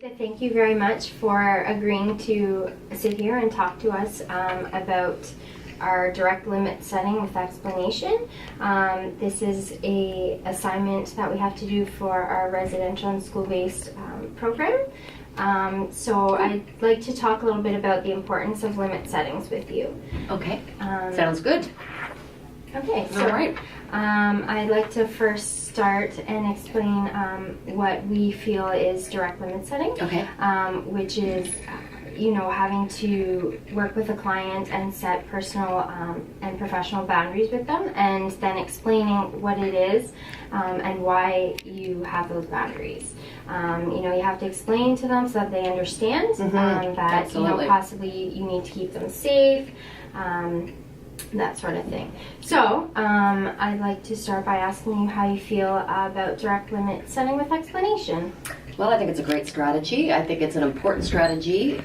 Thank you very much for agreeing to sit here and talk to us about our direct limit setting with explanation. This is a assignment that we have to do for our residential and school-based program. So I'd like to talk a little bit about the importance of limit settings with you. Okay, sounds good. Okay, so All right. I'd like to first start and explain what we feel is direct limit setting, Okay. Which is, having to work with a client and set personal and professional boundaries with them, and then explaining what it is and why you have those boundaries. You have to explain to them so that they understand that Absolutely. possibly you need to keep them safe. That sort of thing. So, I'd like to start by asking you how you feel about direct limit setting with explanation. Well, I think it's a great strategy. I think it's an important strategy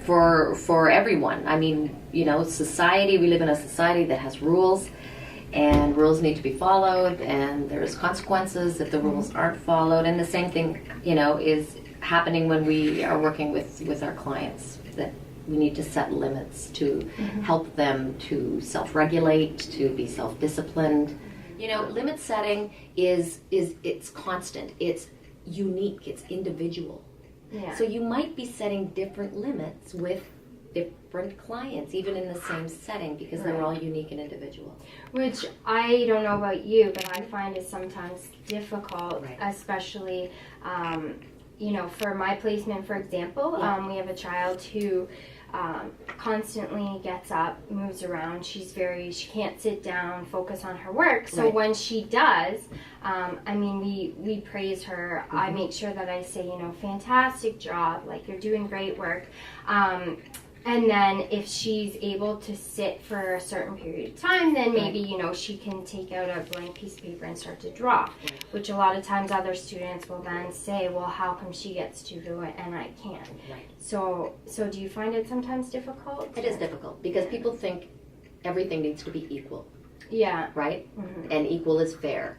for everyone. I mean, society, we live in a society that has rules, and rules need to be followed, and there's consequences if the rules aren't followed. And the same thing, is happening when we are working with our clients, that we need to set limits to help them to self-regulate, to be self-disciplined. Limit setting it's constant, it's unique, it's individual. Yeah. So you might be setting different limits with different clients, even in the same setting, because they're all unique and individual. Which I don't know about you, but I find is sometimes difficult, Right. especially, for my placement, for example, we have a child who constantly gets up, moves around. She can't sit down, focus on her work. So Right. when she does, we praise her. I make sure that I say, fantastic job, like you're doing great work. And then if she's able to sit for a certain period of time, then maybe, she can take out a blank piece of paper and start to draw, which a lot of times other students will then say, well, how come she gets to do it and I can't? Right. So do you find it sometimes difficult? It is difficult because people think everything needs to be equal, Yeah. right? Mhm. And equal is fair.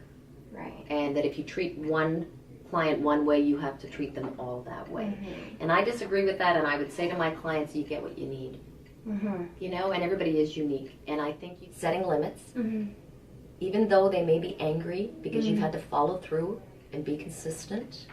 Right. And that if you treat one client one way, you have to treat them all that way. Mhm. And I disagree with that, and I would say to my clients, you get what you need. Mhm. And everybody is unique. And I think setting limits, Mhm. even though they may be angry because you've had to follow through and be consistent,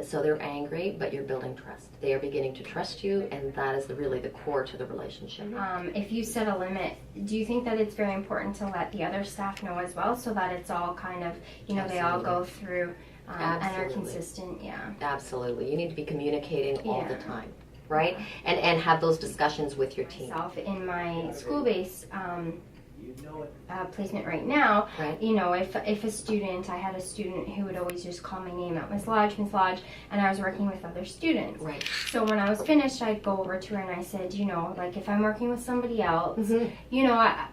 so they're angry, but you're building trust. They are beginning to trust you, and that is really the core to the relationship. If you set a limit, do you think that it's very important to let the other staff know as well, so that it's all kind of, they all go through and are Absolutely. consistent? Yeah. Absolutely. You need to be communicating all the Yeah. time, right? And have those discussions with your team. Myself in my school-based placement right now, Right. if a student, I had a student who would always just call my name out, Miss Lodge, and I was working with other students. Right. So when I was finished, I'd go over to her and I said, if I'm working with somebody else,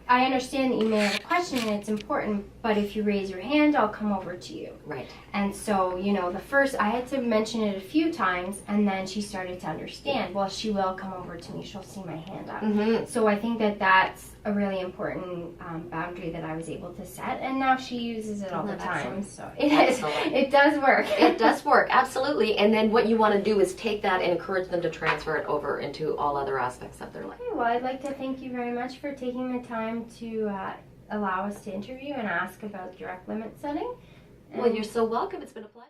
I understand that you may have a question and it's important, but if you raise your hand, I'll come over to you. Right. And so, I had to mention it a few times, and then she started to understand, well, she will come over to me, she'll see my hand up. So I think that that's a really important boundary that I was able to set, and now she uses it all the time. Excellent. So it does work. It does work, absolutely. And then what you want to do is take that and encourage them to transfer it over into all other aspects of their life. Okay, well, I'd like to thank you very much for taking the time to allow us to interview and ask about direct limit setting. Well, you're so welcome. It's been a pleasure.